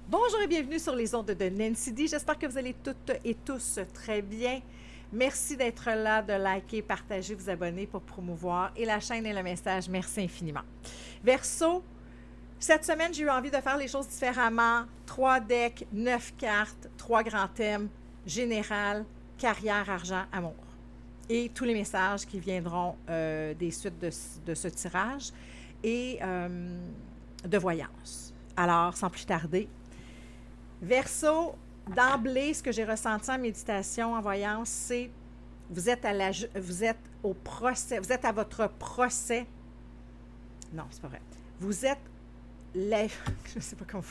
Bonjour et bienvenue sur les ondes de Nancy D. J'espère que vous allez toutes et tous très bien. Merci d'être là, de liker, partager, vous abonner pour promouvoir et la chaîne et le message. Merci infiniment. Verseau, cette semaine, j'ai eu envie de faire les choses différemment. 3 decks, 9 cartes, 3 grands thèmes, général, carrière, argent, amour. Et tous les messages qui viendront des suites de ce tirage et de voyance. Alors, sans plus tarder, Verseau, d'emblée, ce que j'ai ressenti en méditation, en voyance, c'est vous êtes au procès, vous êtes à votre procès. Non, c'est pas vrai. Vous êtes je sais pas comment.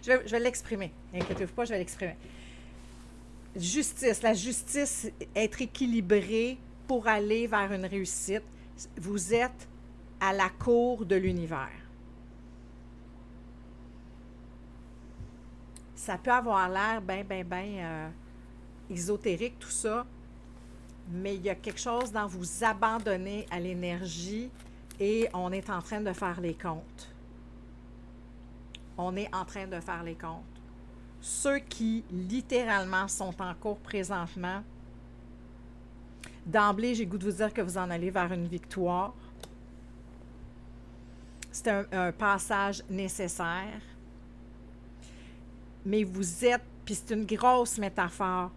Je vais l'exprimer. Inquiétez-vous pas, je vais l'exprimer. Justice, la justice, être équilibré pour aller vers une réussite. Vous êtes à la cour de l'univers. Ça peut avoir l'air bien ésotérique, tout ça, mais il y a quelque chose dans vous abandonner à l'énergie et on est en train de faire les comptes. On est en train de faire les comptes. Ceux qui, littéralement, sont en cours présentement, d'emblée, j'ai le goût de vous dire que vous en allez vers une victoire. C'est un passage nécessaire. Mais vous êtes, puis c'est une grosse métaphore,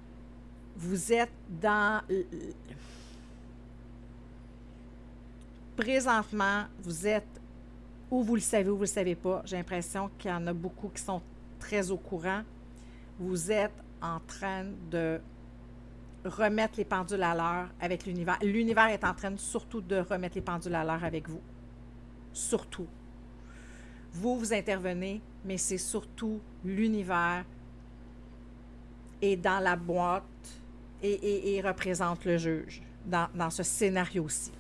vous êtes dans... Présentement, vous êtes, ou vous le savez ou vous ne le savez pas, j'ai l'impression qu'il y en a beaucoup qui sont très au courant, vous êtes en train de remettre les pendules à l'heure avec l'univers. L'univers est en train surtout de remettre les pendules à l'heure avec vous. Surtout. Vous intervenez, mais c'est surtout l'univers est dans la boîte et représente le juge dans ce scénario-ci.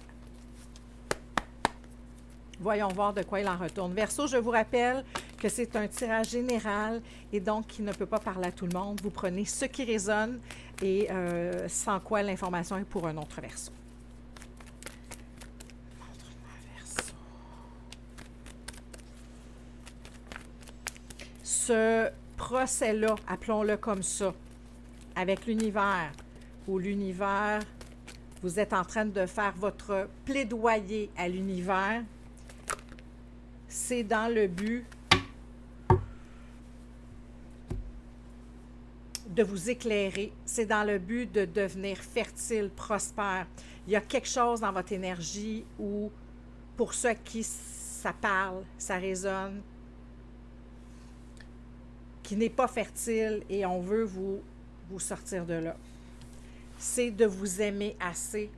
Voyons voir de quoi il en retourne. Verseau, je vous rappelle que c'est un tirage général et donc qui ne peut pas parler à tout le monde. Vous prenez ce qui résonne et sans quoi l'information est pour un autre Verseau. Ce procès-là, appelons-le comme ça, avec l'univers, où l'univers, vous êtes en train de faire votre plaidoyer à l'univers, c'est dans le but de vous éclairer, c'est dans le but de devenir fertile, prospère. Il y a quelque chose dans votre énergie où, pour ceux à qui ça parle, ça résonne, qui n'est pas fertile et on veut vous sortir de là. C'est de vous aimer assez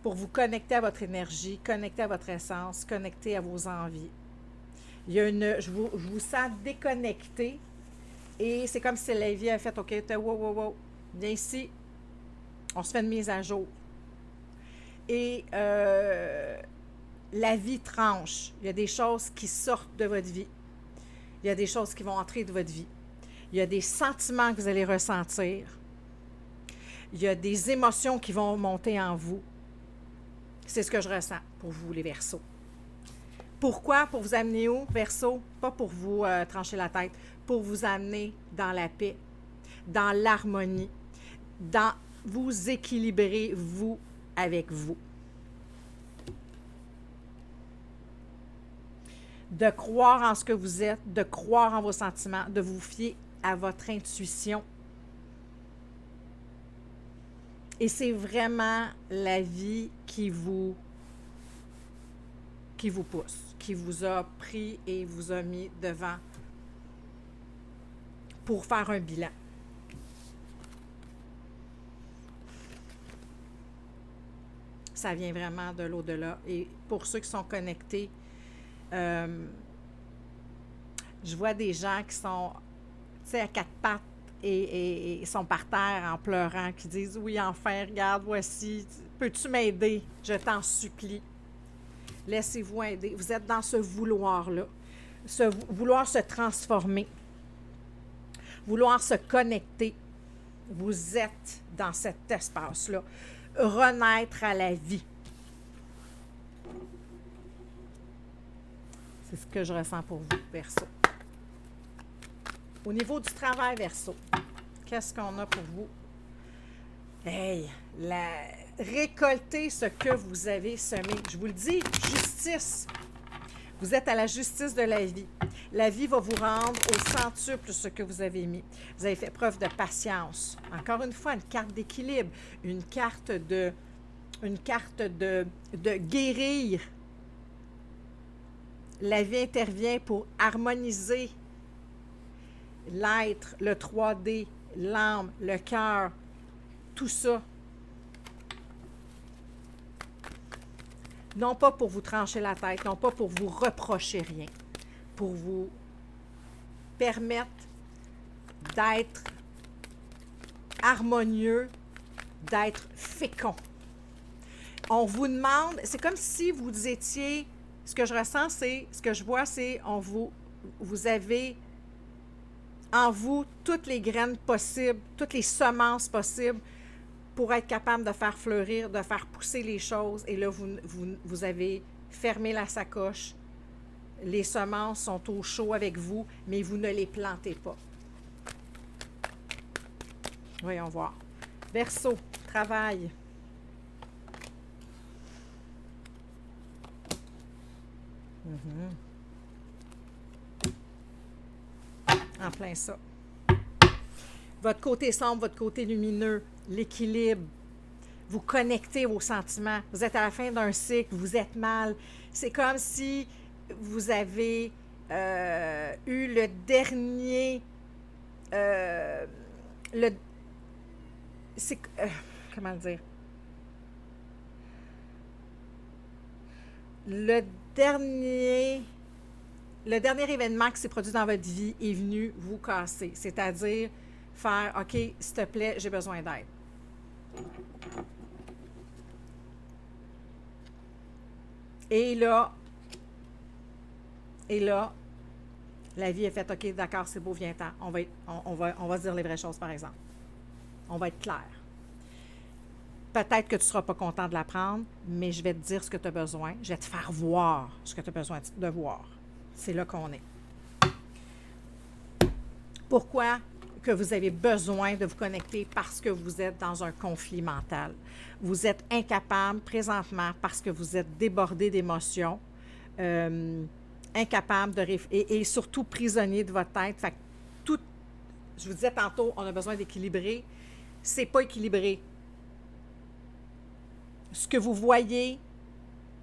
pour vous connecter à votre énergie, connecter à votre essence, connecter à vos envies. Il y a je vous sens déconnecté et c'est comme si la vie a fait « OK, wow, viens ici, on se fait une mise à jour. » Et la vie tranche. Il y a des choses qui sortent de votre vie. Il y a des choses qui vont entrer de votre vie. Il y a des sentiments que vous allez ressentir. Il y a des émotions qui vont monter en vous. C'est ce que je ressens pour vous, les Verseaux. Pourquoi? Pour vous amener où, Verseau? Pas pour vous trancher la tête. Pour vous amener dans la paix, dans l'harmonie, dans vous équilibrer, vous, avec vous. De croire en ce que vous êtes, de croire en vos sentiments, de vous fier à votre intuition. Et c'est vraiment la vie qui vous pousse, qui vous a pris et vous a mis devant pour faire un bilan. Ça vient vraiment de l'au-delà. Et pour ceux qui sont connectés, je vois des gens qui sont, tu sais, à quatre pattes et sont par terre en pleurant, qui disent « Oui, enfin, regarde, voici, peux-tu m'aider? Je t'en supplie. » Laissez-vous aider. Vous êtes dans ce vouloir-là, vouloir se transformer, vouloir se connecter. Vous êtes dans cet espace-là. Renaître à la vie. C'est ce que je ressens pour vous, Verseau. Au niveau du travail, Verseau, qu'est-ce qu'on a pour vous? Hey, récoltez ce que vous avez semé. Je vous le dis, justice. Vous êtes à la justice de la vie. La vie va vous rendre au centuple ce que vous avez mis. Vous avez fait preuve de patience. Encore une fois, une carte d'équilibre, une carte de guérir. La vie intervient pour harmoniser l'être, le 3D, l'âme, le cœur, tout ça. Non pas pour vous trancher la tête, non pas pour vous reprocher rien, pour vous permettre d'être harmonieux, d'être fécond. On vous demande, c'est comme si vous étiez, ce que je ressens, ce que je vois, c'est vous avez en vous toutes les graines possibles, toutes les semences possibles pour être capable de faire fleurir, de faire pousser les choses. Et là, vous avez fermé la sacoche. Les semences sont au chaud avec vous, mais vous ne les plantez pas. Voyons voir. Verseau, travail. En plein ça. Votre côté sombre, votre côté lumineux, l'équilibre, vous connectez vos sentiments. Vous êtes à la fin d'un cycle, vous êtes mal. C'est comme si vous avez eu le dernier... comment le dire? Le dernier événement qui s'est produit dans votre vie est venu vous casser. C'est-à-dire faire, OK, s'il te plaît, j'ai besoin d'aide. Et là, la vie est faite, OK, d'accord, c'est beau, viens-t'en. On va se dire les vraies choses, par exemple. On va être clair. Peut-être que tu ne seras pas content de l'apprendre, mais je vais te dire ce que tu as besoin. Je vais te faire voir ce que tu as besoin de voir. C'est là qu'on est. Pourquoi que vous avez besoin de vous connecter? Parce que vous êtes dans un conflit mental. Vous êtes incapable présentement parce que vous êtes débordé d'émotions, incapable et surtout prisonnier de votre tête. Fait que tout, je vous disais tantôt, on a besoin d'équilibrer. C'est pas équilibré. Ce que vous voyez,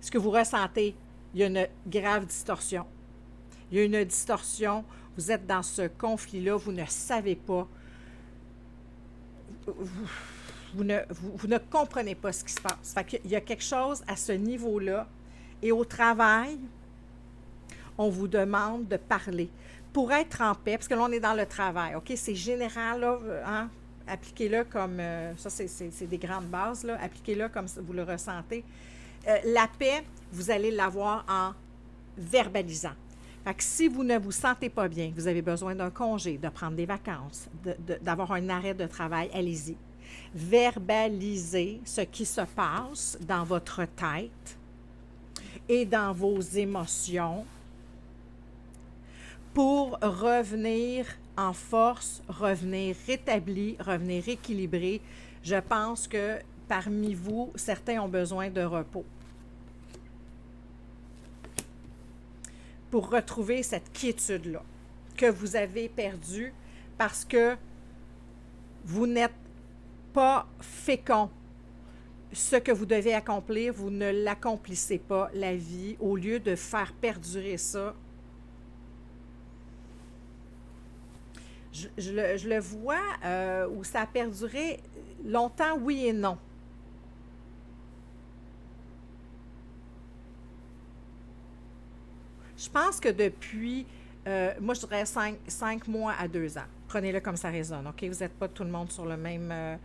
ce que vous ressentez, il y a une grave distorsion. Il y a une distorsion. Vous êtes dans ce conflit-là. Vous ne savez pas. Vous ne comprenez pas ce qui se passe. Fait qu'il y a quelque chose à ce niveau-là. Et au travail, on vous demande de parler. Pour être en paix, parce que là, on est dans le travail, OK? C'est général, là, hein? Appliquez-le comme... ça, c'est des grandes bases, là. Appliquez-le comme vous le ressentez. La paix, vous allez l'avoir en verbalisant. Fait que si vous ne vous sentez pas bien, vous avez besoin d'un congé, de prendre des vacances, d'avoir un arrêt de travail, allez-y. Verbalisez ce qui se passe dans votre tête et dans vos émotions pour revenir en force, revenir rétabli, revenir équilibré. Je pense que parmi vous, certains ont besoin de repos pour retrouver cette quiétude-là que vous avez perdue parce que vous n'êtes pas fécond. Ce que vous devez accomplir, vous ne l'accomplissez pas, la vie, au lieu de faire perdurer ça. Je le vois où ça a perduré longtemps, oui et non. Je pense que depuis, moi je dirais 5 mois à 2 ans. Prenez-le comme ça résonne, OK? Vous n'êtes pas tout le monde sur le même,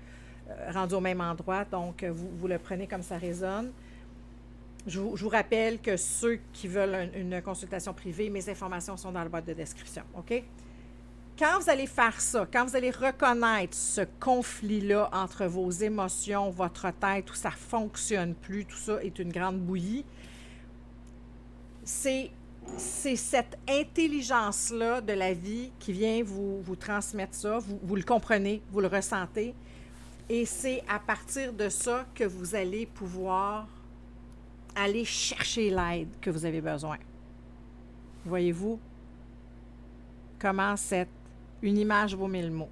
rendu au même endroit, donc vous le prenez comme ça résonne. Je vous rappelle que ceux qui veulent une consultation privée, mes informations sont dans la boîte de description, OK? Quand vous allez faire ça, quand vous allez reconnaître ce conflit-là entre vos émotions, votre tête, où ça ne fonctionne plus, tout ça est une grande bouillie, c'est c'est cette intelligence-là de la vie qui vient vous transmettre ça. Vous le comprenez, vous le ressentez. Et c'est à partir de ça que vous allez pouvoir aller chercher l'aide que vous avez besoin. Voyez-vous comment une image vaut 1000 mots.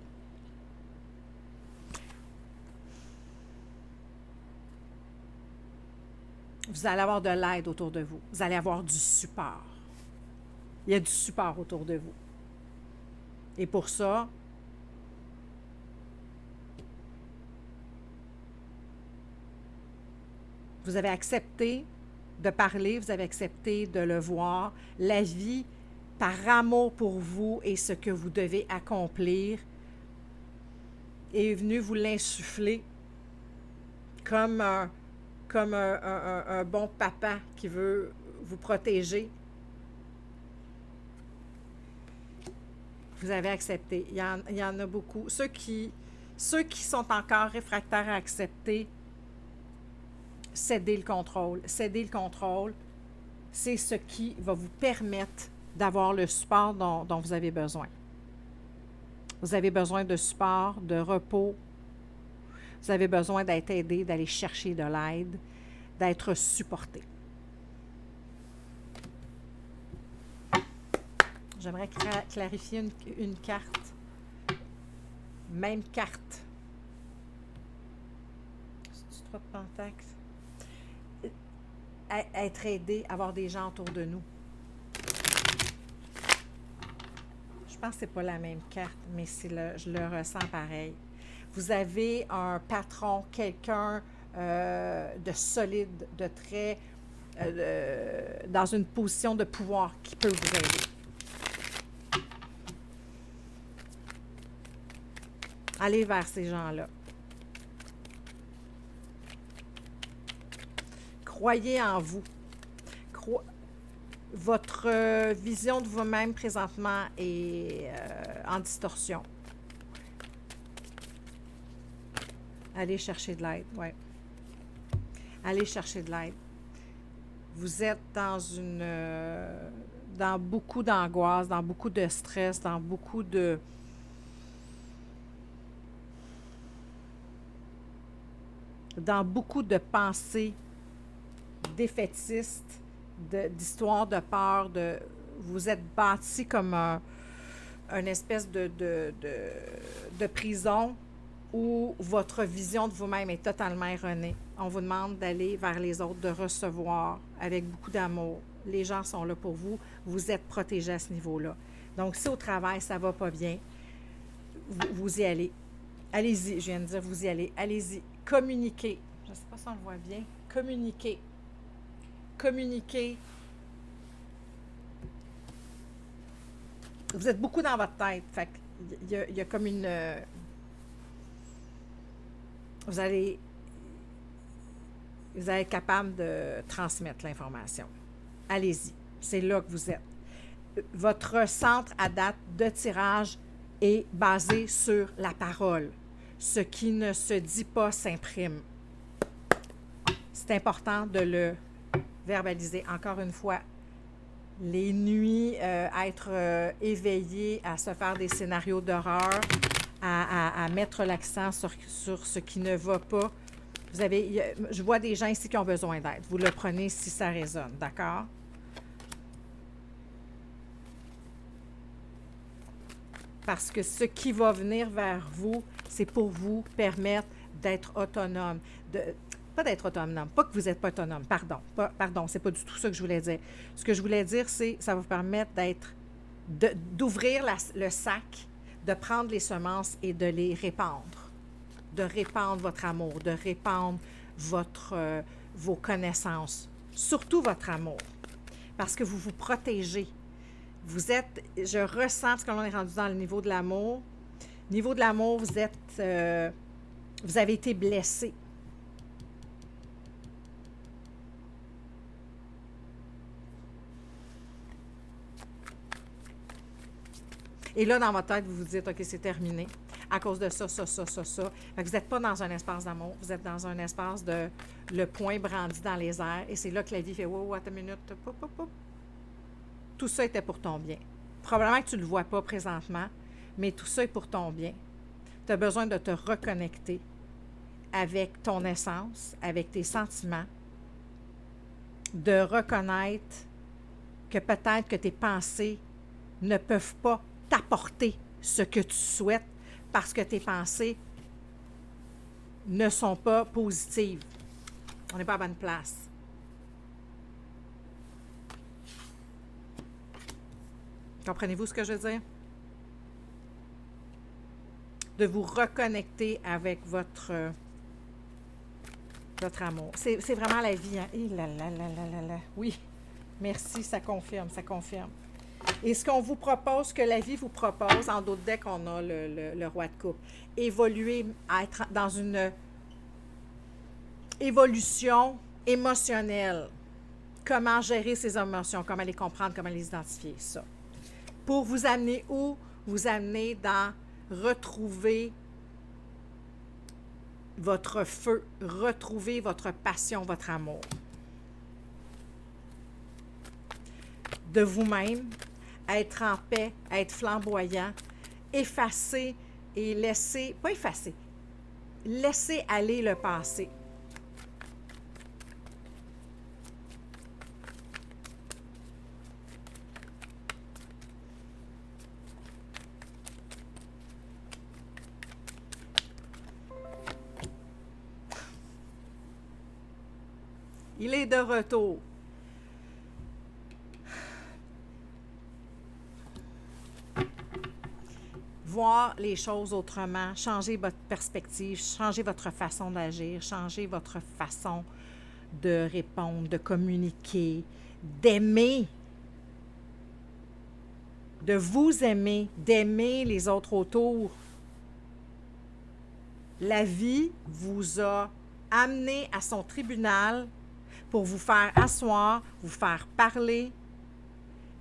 Vous allez avoir de l'aide autour de vous. Vous allez avoir du support. Il y a du support autour de vous. Et pour ça, vous avez accepté de parler, vous avez accepté de le voir. La vie, par amour pour vous et ce que vous devez accomplir, est venue vous l'insuffler comme un bon papa qui veut vous protéger. Vous avez accepté. Il y en a beaucoup. Ceux qui sont encore réfractaires à accepter, cédez le contrôle. Cédez le contrôle, c'est ce qui va vous permettre d'avoir le support dont vous avez besoin. Vous avez besoin de support, de repos. Vous avez besoin d'être aidé, d'aller chercher de l'aide, d'être supporté. J'aimerais clarifier une carte. Même carte. C'est-tu trop de pentacle? Être aidé, avoir des gens autour de nous. Je pense que ce n'est pas la même carte, mais je le ressens pareil. Vous avez un patron, quelqu'un de solide, de très dans une position de pouvoir qui peut vous aider. Allez vers ces gens-là. Croyez en vous. Votre vision de vous-même présentement est en distorsion. Allez chercher de l'aide, oui. Allez chercher de l'aide. Vous êtes dans beaucoup d'angoisse, dans beaucoup de stress, dans beaucoup de pensées défaitistes, d'histoires de peur, vous êtes bâti comme une espèce de prison où votre vision de vous-même est totalement erronée. On vous demande d'aller vers les autres, de recevoir avec beaucoup d'amour. Les gens sont là pour vous. Vous êtes protégés à ce niveau-là. Donc, si au travail, ça ne va pas bien, vous y allez. Allez-y, je viens de dire, vous y allez. Allez-y. Communiquez. Je ne sais pas si on le voit bien. Communiquez. Communiquez. Vous êtes beaucoup dans votre tête. Fait qu'il y a comme une... Vous allez être capable de transmettre l'information. Allez-y. C'est là que vous êtes. Votre centre à date de tirage est basé sur la parole. Ce qui ne se dit pas s'imprime. C'est important de le verbaliser. Encore une fois, les nuits, être éveillé à se faire des scénarios d'horreur, à mettre l'accent sur ce qui ne va pas. Je vois des gens ici qui ont besoin d'aide. Vous le prenez si ça résonne, d'accord? Parce que ce qui va venir vers vous, c'est pour vous permettre d'être autonome. Pas d'être autonome, pas que vous n'êtes pas autonome, pardon, c'est pas du tout ça que je voulais dire. Ce que je voulais dire, c'est que ça va vous permettre d'ouvrir le sac, de prendre les semences et de les répandre. De répandre votre amour, de répandre vos connaissances, surtout votre amour, parce que vous vous protégez. Je ressens, parce que l'on est rendu dans le niveau de l'amour, vous avez été blessé. Et là, dans votre tête, vous vous dites, OK, c'est terminé. À cause de ça. Fait que vous n'êtes pas dans un espace d'amour, vous êtes dans un espace de le poing brandi dans les airs. Et c'est là que la vie fait, wow, attends une minute, pop. tout ça était pour ton bien. Probablement que tu ne le vois pas présentement, mais tout ça est pour ton bien. Tu as besoin de te reconnecter avec ton essence, avec tes sentiments, de reconnaître que peut-être que tes pensées ne peuvent pas t'apporter ce que tu souhaites parce que tes pensées ne sont pas positives. On n'est pas à la bonne place. Comprenez-vous ce que je veux dire? De vous reconnecter avec votre amour. C'est vraiment la vie. Hein? Oui, merci, ça confirme, ça confirme. Et ce qu'on vous propose, que la vie vous propose, en d'autres decks, on a le roi de coupe. Évoluer, être dans une évolution émotionnelle. Comment gérer ses émotions, comment les comprendre, comment les identifier, ça. Pour vous amener où? Vous amener dans retrouver votre feu, retrouver votre passion, votre amour. De vous-même, être en paix, être flamboyant, effacer et laisser, pas effacer, laisser aller le passé. Il est de retour. Voir les choses autrement, changer votre perspective, changer votre façon d'agir, changer votre façon de répondre, de communiquer, d'aimer, de vous aimer, d'aimer les autres autour. La vie vous a amené à son tribunal pour vous faire asseoir, vous faire parler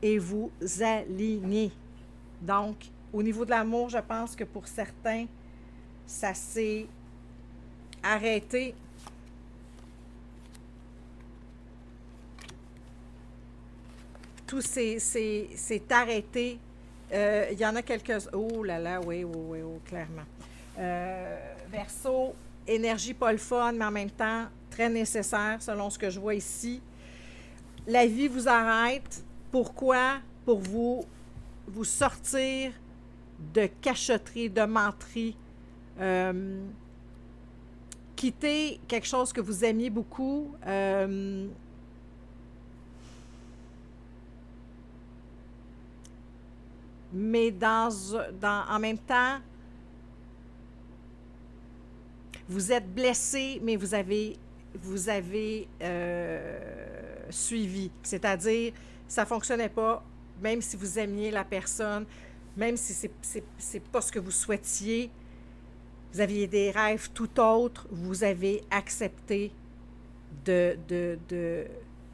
et vous aligner. Donc, au niveau de l'amour, je pense que pour certains, ça s'est arrêté. Tout s'est arrêté. Il y en a quelques... Oh là là, oui, clairement. Verseau, énergie pas le fun, mais en même temps, très nécessaire, selon ce que je vois ici. La vie vous arrête. Pourquoi? Pour vous sortir de cachotterie, de menterie. Quitter quelque chose que vous aimiez beaucoup. Mais en même temps, vous êtes blessé, mais vous avez suivi. C'est-à-dire, ça ne fonctionnait pas, même si vous aimiez la personne, même si c'est pas ce que vous souhaitiez, vous aviez des rêves tout autres, vous avez accepté de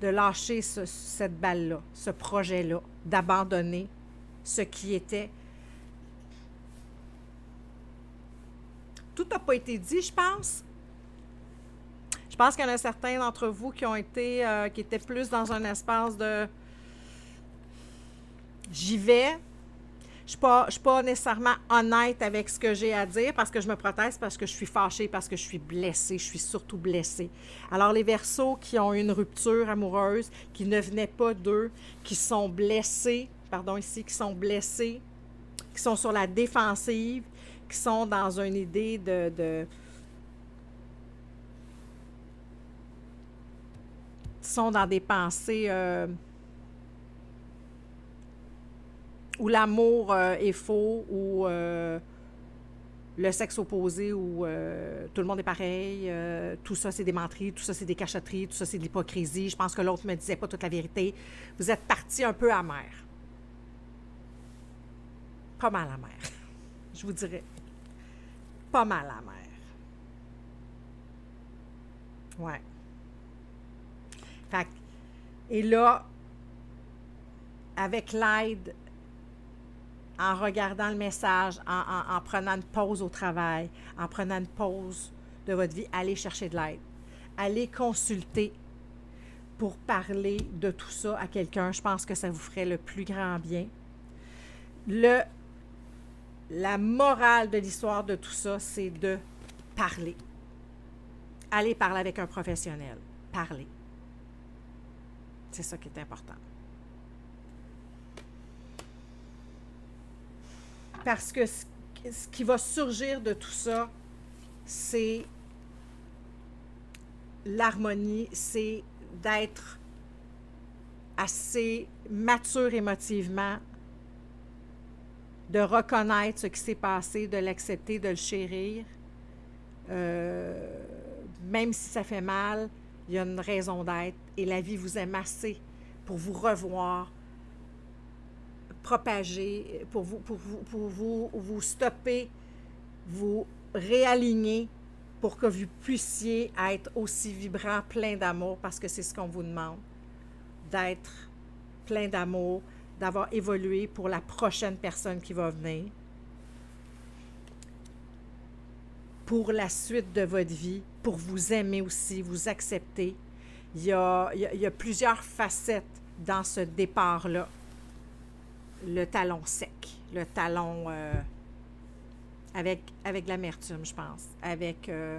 lâcher cette balle-là, ce projet-là, d'abandonner ce qui était. Tout n'a pas été dit, je pense. Je pense qu'il y en a certains d'entre vous qui ont été, qui étaient plus dans un espace de j'y vais. Je ne suis pas nécessairement honnête avec ce que j'ai à dire parce que je me protège, parce que je suis fâchée, parce que je suis blessée. Je suis surtout blessée. Alors, les Verseaux qui ont eu une rupture amoureuse, qui ne venait pas d'eux, qui sont blessés, qui sont blessés, qui sont sur la défensive, qui sont dans une idée sont dans des pensées où l'amour est faux, où le sexe opposé, où tout le monde est pareil, tout ça c'est des menteries, tout ça c'est des cachotteries, tout ça c'est de l'hypocrisie. Je pense que l'autre ne me disait pas toute la vérité. Vous êtes parti un peu amer. Pas mal amer. Je vous dirais. Pas mal amer. Ouais. Fait, et là, avec l'aide, en regardant le message, en prenant une pause au travail, en prenant une pause de votre vie, allez chercher de l'aide. Allez consulter pour parler de tout ça à quelqu'un. Je pense que ça vous ferait le plus grand bien. La morale de l'histoire de tout ça, c'est de parler. Allez parler avec un professionnel. Parler. C'est ça qui est important. Parce que ce qui va surgir de tout ça, c'est l'harmonie, c'est d'être assez mature émotivement, de reconnaître ce qui s'est passé, de l'accepter, de le chérir. Même si ça fait mal, il y a une raison d'être et la vie vous aime assez pour vous revoir, propager, pour vous stopper, vous réaligner pour que vous puissiez être aussi vibrant, plein d'amour, parce que c'est ce qu'on vous demande, d'être plein d'amour, d'avoir évolué pour la prochaine personne qui va venir, pour la suite de votre vie, pour vous aimer aussi, vous accepter. Il y a plusieurs facettes dans ce départ-là. Le talon sec, le talon avec l'amertume, je pense, avec de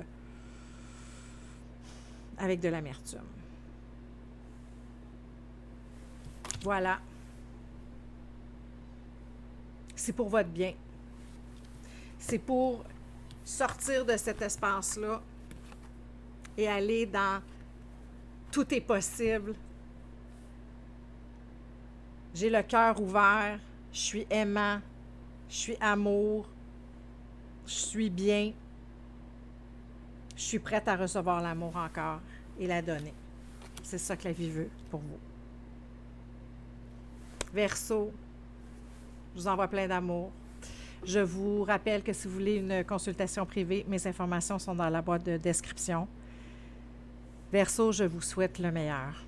l'amertume. Voilà. C'est pour votre bien. C'est pour sortir de cet espace-là et aller dans tout est possible. J'ai le cœur ouvert, je suis aimant, je suis amour, je suis bien, je suis prête à recevoir l'amour encore et la donner. C'est ça que la vie veut pour vous. Verseau, je vous envoie plein d'amour. Je vous rappelle que si vous voulez une consultation privée, mes informations sont dans la boîte de description. Verseau, je vous souhaite le meilleur.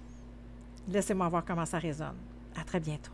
Laissez-moi voir comment ça résonne. À très bientôt.